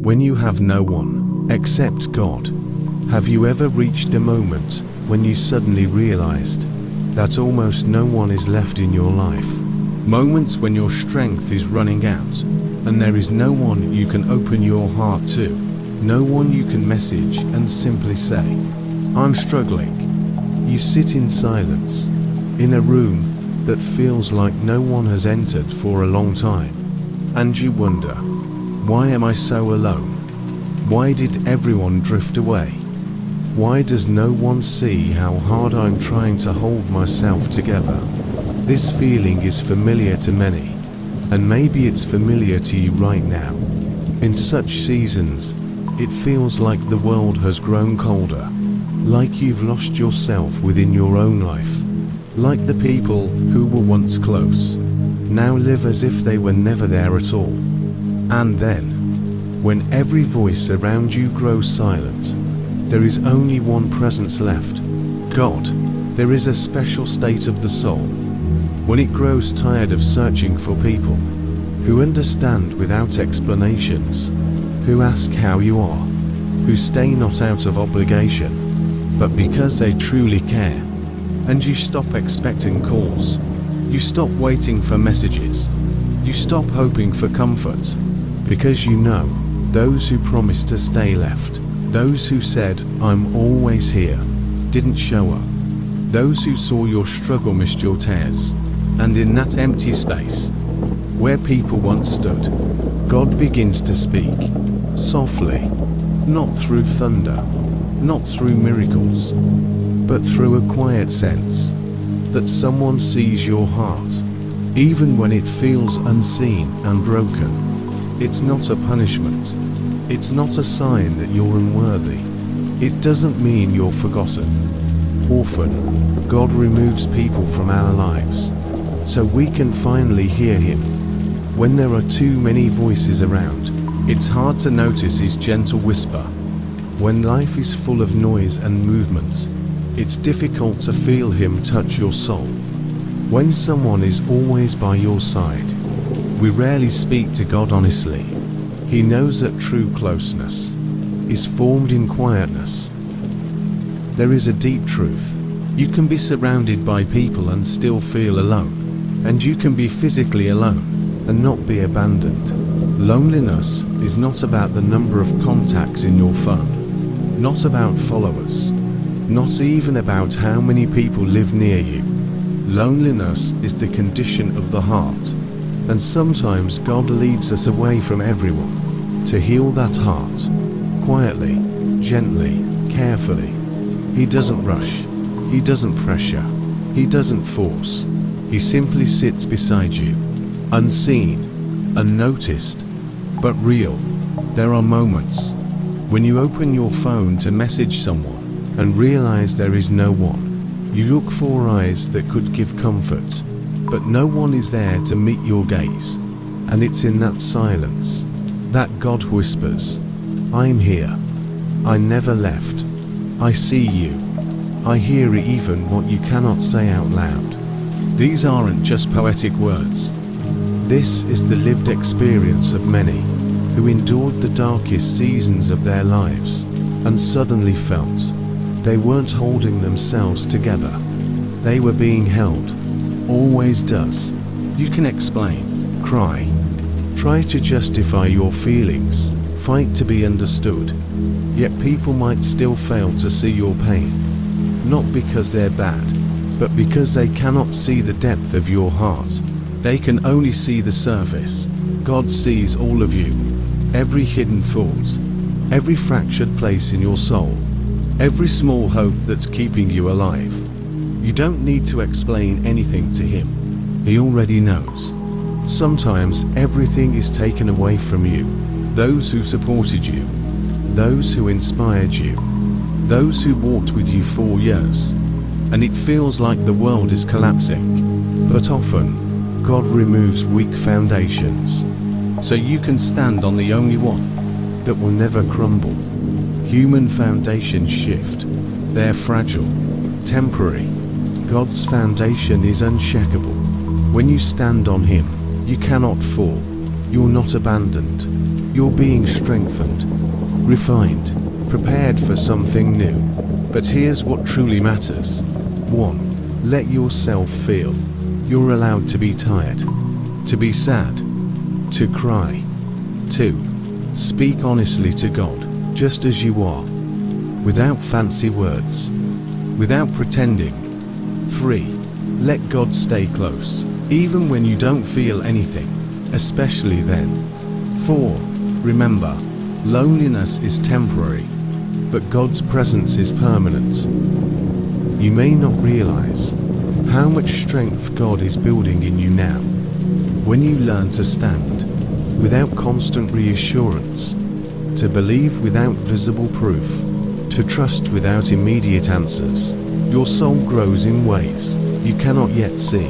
when you have no one except God. Have you ever reached a moment when you suddenly realized that almost no one is left in your life? Moments when your strength is running out and there is no one you can open your heart to, no one you can message and simply say, "I'm struggling." You sit in silence, in a room that feels like no one has entered for a long time, and you wonder, why am I so alone? Why did everyone drift away? Why does no one see how hard I'm trying to hold myself together? This feeling is familiar to many, and maybe it's familiar to you right now. In such seasons, it feels like the world has grown colder, like you've lost yourself within your own life, like the people who were once close now live as if they were never there at all. And then, when every voice around you grows silent, there is only one presence left, God. There is a special state of the soul when it grows tired of searching for people who understand without explanations, who ask how you are, who stay not out of obligation, but because they truly care. And you stop expecting calls. You stop waiting for messages. You stop hoping for comfort, because you know those who promised to stay left. Those who said, "I'm always here," didn't show up. Those who saw your struggle missed your tears. And in that empty space, where people once stood, God begins to speak, softly, not through thunder, not through miracles, but through a quiet sense that someone sees your heart, even when it feels unseen and broken. It's not a punishment. It's not a sign that you're unworthy. It doesn't mean you're forgotten. Often, God removes people from our lives so we can finally hear Him. When there are too many voices around, it's hard to notice His gentle whisper. When life is full of noise and movement, it's difficult to feel Him touch your soul. When someone is always by your side, we rarely speak to God honestly. He knows that true closeness is formed in quietness. There is a deep truth. You can be surrounded by people and still feel alone, and you can be physically alone and not be abandoned. Loneliness is not about the number of contacts in your phone, not about followers, not even about how many people live near you. Loneliness is the condition of the heart, and sometimes God leads us away from everyone to heal that heart, quietly, gently, carefully. He doesn't rush, He doesn't pressure, He doesn't force. He simply sits beside you, unseen, unnoticed, but real. There are moments when you open your phone to message someone and realize there is no one. You look for eyes that could give comfort, but no one is there to meet your gaze. And it's in that silence that God whispers, "I'm here. I never left. I see you. I hear even what you cannot say out loud." These aren't just poetic words. This is the lived experience of many who endured the darkest seasons of their lives and suddenly felt they weren't holding themselves together. They were being held. Always does. You can explain, cry, try to justify your feelings, fight to be understood, yet people might still fail to see your pain. Not because they're bad, but because they cannot see the depth of your heart. They can only see the surface. God sees all of you, every hidden thought, every fractured place in your soul, every small hope that's keeping you alive. You don't need to explain anything to Him. He already knows. Sometimes everything is taken away from you. Those who supported you, those who inspired you, those who walked with you for years, and it feels like the world is collapsing. But often, God removes weak foundations, so you can stand on the only one that will never crumble. Human foundations shift. They're fragile, temporary. God's foundation is unshakable. When you stand on Him, you cannot fall. You're not abandoned. You're being strengthened, refined, prepared for something new. But here's what truly matters. 1. Let yourself feel. You're allowed to be tired, to be sad, to cry. 2. Speak honestly to God, just as you are, without fancy words, without pretending. 3. Let God stay close, even when you don't feel anything, especially then. 4. Remember, loneliness is temporary, but God's presence is permanent. You may not realize how much strength God is building in you now. When you learn to stand without constant reassurance, to believe without visible proof, to trust without immediate answers, your soul grows in ways you cannot yet see.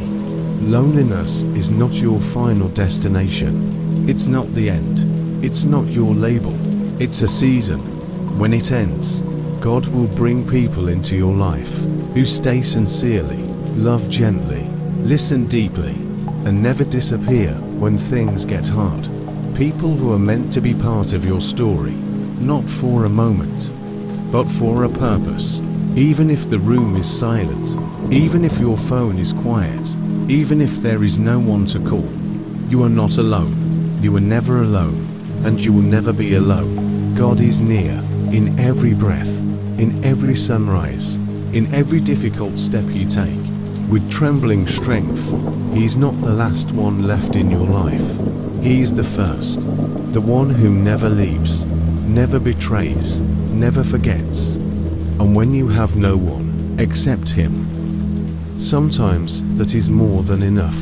Loneliness is not your final destination. It's not the end. It's not your label. It's a season. When it ends, God will bring people into your life who stay sincerely, love gently, listen deeply, and never disappear when things get hard. People who are meant to be part of your story, not for a moment, but for a purpose. Even if the room is silent, even if your phone is quiet, even if there is no one to call, you are not alone. You are never alone, and you will never be alone. God is near, in every breath, in every sunrise, in every difficult step you take. With trembling strength, He is not the last one left in your life. He is the first, the one who never leaves, never betrays, never forgets. And when you have no one, accept Him. Sometimes that is more than enough.